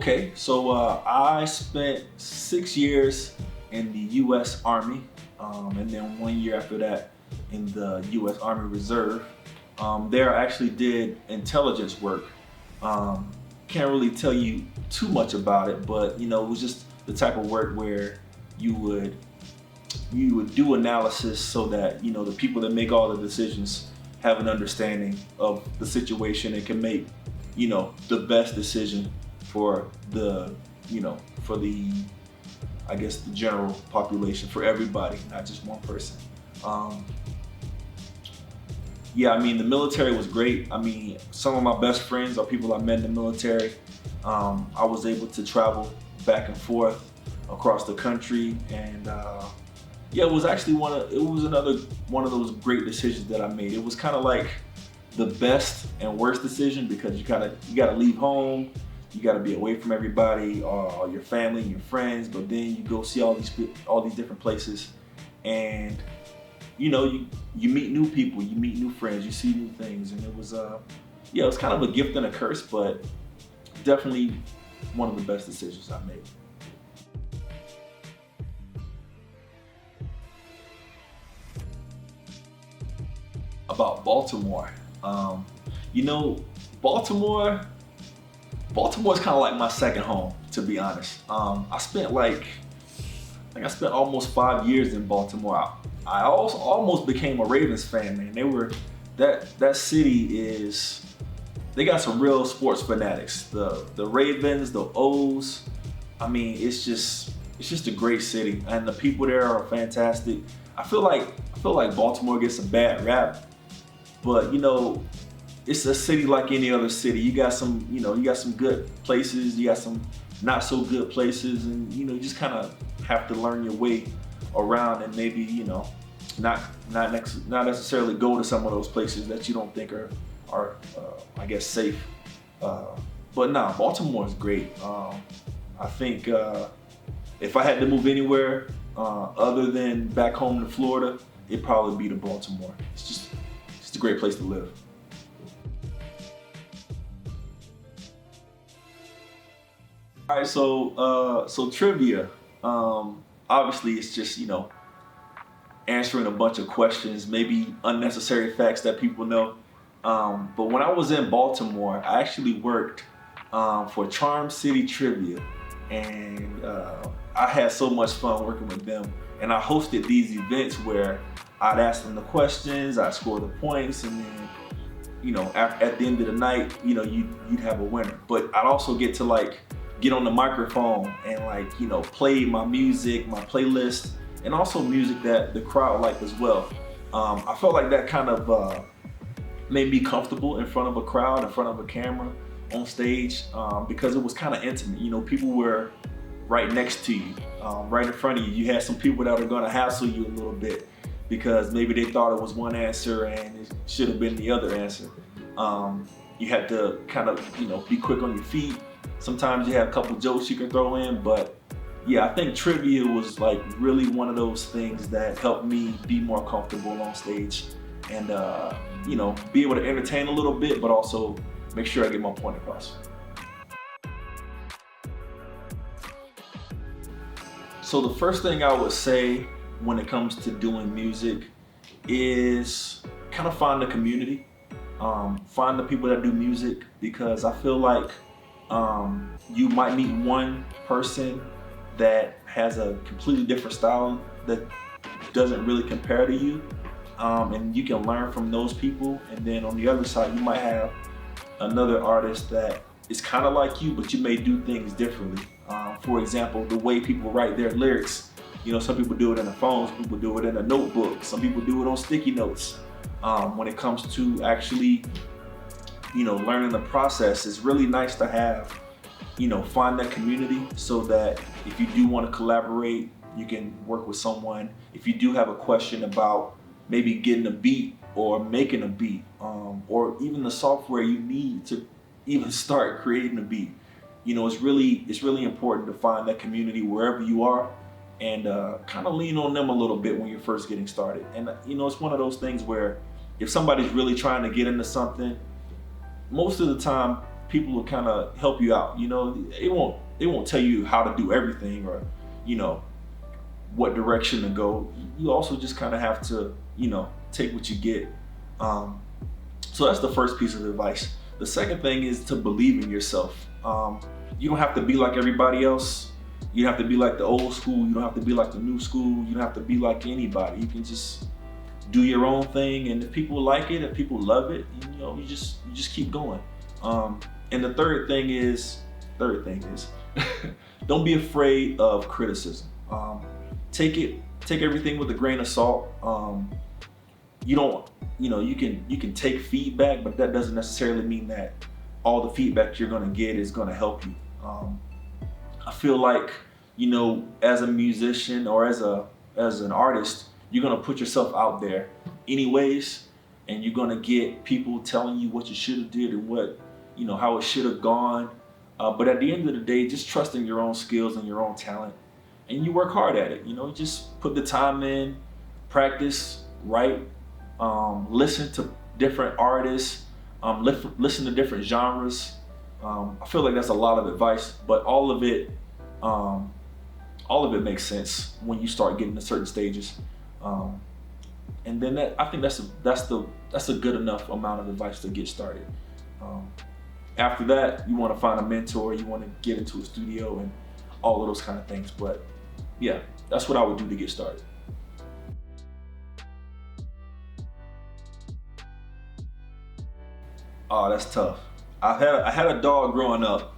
Okay, so I spent 6 years in the U.S. Army, and then 1 year after that in the U.S. Army Reserve. There I actually did intelligence work. Um, can't really tell you too much about it, but it was just the type of work where you would you would do analysis so that the people that make all the decisions have an understanding of the situation and can make the best decision for the for the I guess the general population, for everybody, not just one person. um, yeah, I mean, the military was great. I mean, some of my best friends are people I met in the military. I was able to travel back and forth across the country, and yeah, it was actually it was another one of those great decisions that I made. It was kind of like the best and worst decision because you gotta leave home, you gotta be away from everybody, your family and your friends, but then you go see all these different places, and you meet new people, you meet new friends, you see new things, and it was yeah, it was kind of a gift and a curse, but definitely one of the best decisions I made. About Baltimore, you know, Baltimore, Baltimore's kind of like my second home, to be honest. I spent almost 5 years in Baltimore. I also almost became a Ravens fan, man. That city is, they got some real sports fanatics. The Ravens, the O's. I mean, it's just a great city, and the people there are fantastic. I feel like Baltimore gets a bad rap, but it's a city like any other city. You got some good places, you got some not so good places, and you just kind of have to learn your way around, and maybe not necessarily go to some of those places that you don't think are I guess safe. But nah, Baltimore is great. I think if I had to move anywhere other than back home to Florida, it'd probably be to Baltimore. It's just a great place to live. All right, so trivia. Obviously, it's just answering a bunch of questions, maybe unnecessary facts that people know. But when I was in Baltimore, I actually worked for Charm City Trivia, and I had so much fun working with them. And I hosted these events where I'd ask them the questions, I'd score the points, and then at the end of the night, you'd have a winner. But I'd also get to get on the microphone and play my music, my playlist, and also music that the crowd liked as well. I felt like that kind of made me comfortable in front of a crowd, in front of a camera, on stage, because it was kind of intimate. People were right next to you, right in front of you. You had some people that were going to hassle you a little bit because maybe they thought it was one answer and it should have been the other answer. You had to kind of be quick on your feet. Sometimes you have a couple jokes you can throw in, but yeah, I think trivia was really one of those things that helped me be more comfortable on stage and be able to entertain a little bit, but also make sure I get my point across. So the first thing I would say when it comes to doing music is kind of find the community, find the people that do music, because I feel like you might meet one person that has a completely different style that doesn't really compare to you, and you can learn from those people. And then on the other side, you might have another artist that is kind of like you, but you may do things differently. For example, the way people write their lyrics. Some people do it in a phone, some people do it in a notebook, some people do it on sticky notes. When it comes to actually learning the process, it's really nice to have find that community, so that if you do want to collaborate, you can work with someone. If you do have a question about maybe getting a beat or making a beat, or even the software you need to even start creating a beat, it's really important to find that community wherever you are, and kind of lean on them a little bit when you're first getting started. And it's one of those things where if somebody's really trying to get into something, most of the time people will kind of help you out. You know, they won't tell you how to do everything, or you know what direction to go. You also just kind of have to, you know, take what you get. So that's the first piece of advice. The second thing is to believe in yourself. You don't have to be like everybody else. You don't have to be like the old school. You don't have to be like the new school. You don't have to be like anybody. You can just do your own thing, and if people like it, if people love it, you know, you just keep going. And the third thing is, don't be afraid of criticism. Take everything with a grain of salt. You don't, you know, you can take feedback, but that doesn't necessarily mean that all the feedback you're gonna get is gonna help you. I feel like, you know, as a musician or as an artist, you're gonna put yourself out there anyways, and you're gonna get people telling you what you should have did and what, you know, how it should have gone. But at the end of the day, just trust in your own skills and your own talent, and you work hard at it. You know, just put the time in, practice, write, listen to different artists, listen to different genres. I feel like that's a lot of advice, but all of it makes sense when you start getting to certain stages. And then I think that's a good enough amount of advice to get started. After that, you want to find a mentor, you want to get into a studio and all of those kind of things. But yeah, that's what I would do to get started. Oh, that's tough. I had a dog growing up,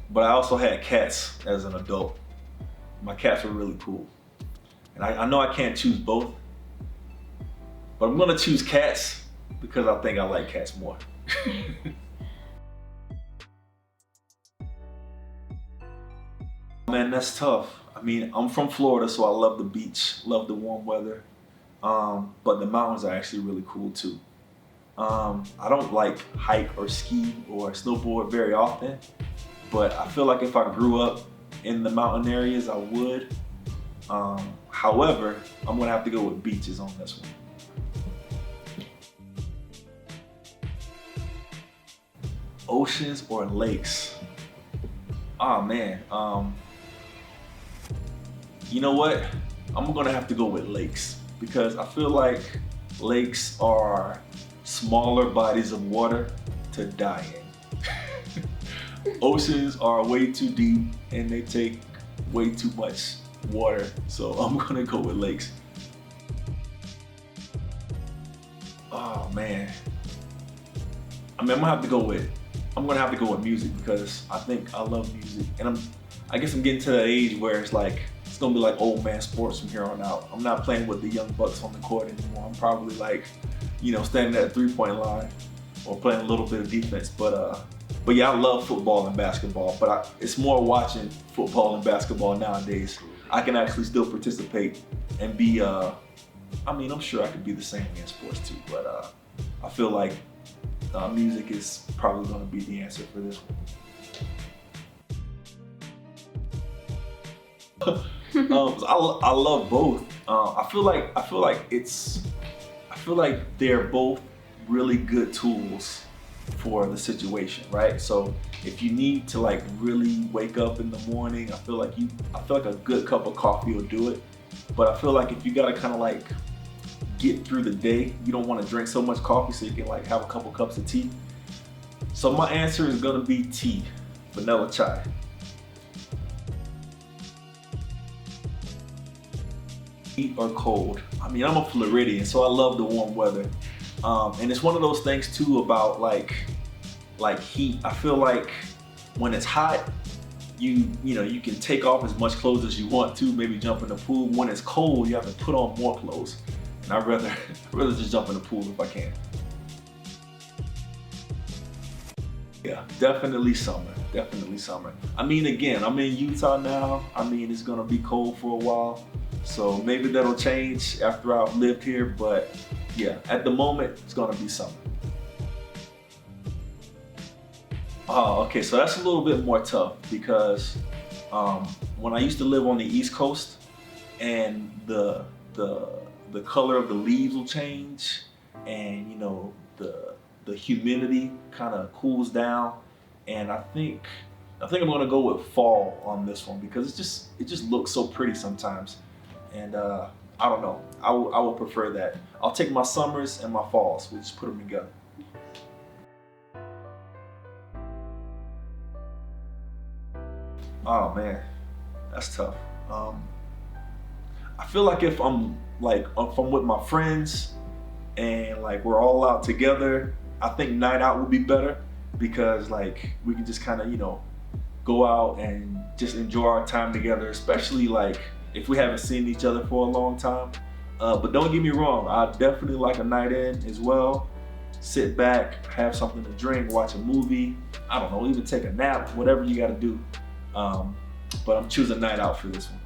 but I also had cats as an adult. My cats were really cool. And I know I can't choose both, but I'm gonna choose cats because I think I like cats more. Man, that's tough. I mean, I'm from Florida, so I love the beach, love the warm weather. But the mountains are actually really cool too. I don't like hike or ski or snowboard very often, but I feel like if I grew up in the mountain areas, I would. However, I'm gonna have to go with beaches on this one. Oceans or lakes? Oh man, you know what? I'm gonna have to go with lakes because I feel like lakes are smaller bodies of water to die in. Oceans are way too deep and they take way too much water, so I'm gonna go with lakes. Oh man, I mean, I'm gonna have to go with music because I think I love music, and I guess I'm getting to that age where it's like it's gonna be like old man sports from here on out. I'm not playing with the young bucks on the court anymore. I'm probably like, you know, standing at the 3-point line or playing a little bit of defense. But yeah, I love football and basketball, but it's more watching football and basketball nowadays. I can actually still participate and be, I mean, I'm sure I could be the same in sports too, but I feel like music is probably gonna be the answer for this one. I love both. I feel like they're both really good tools for the situation, right? So if you need to like really wake up in the morning, I feel like a good cup of coffee will do it. But I feel like if you gotta kind of like get through the day, you don't want to drink so much coffee, so you can like have a couple cups of tea. So my answer is gonna be tea, vanilla chai. Heat or cold? I mean, I'm a Floridian, so I love the warm weather. And it's one of those things too about like heat. I feel like when it's hot, you know, you can take off as much clothes as you want to, maybe jump in the pool. When it's cold, you have to put on more clothes. And I'd rather just jump in the pool if I can. Yeah, definitely summer, definitely summer. I mean, again, I'm in Utah now. I mean, it's gonna be cold for a while. So maybe that'll change after I've lived here, but yeah, at the moment, it's gonna be summer. Oh, okay, so that's a little bit more tough because when I used to live on the East Coast and the color of the leaves will change and, you know, the humidity kind of cools down and I think I'm gonna go with fall on this one because it just looks so pretty sometimes, and I don't know. I will prefer that. I'll take my summers and my falls. We'll just put them together. Oh man, that's tough. Um, I feel like if I'm with my friends and like we're all out together, I think night out would be better because like we can just kind of go out and just enjoy our time together, especially like if we haven't seen each other for a long time. But don't get me wrong, I definitely like a night in as well. Sit back, have something to drink, watch a movie. I don't know, even take a nap, whatever you got to do. Um, but I'm choosing night out for this one.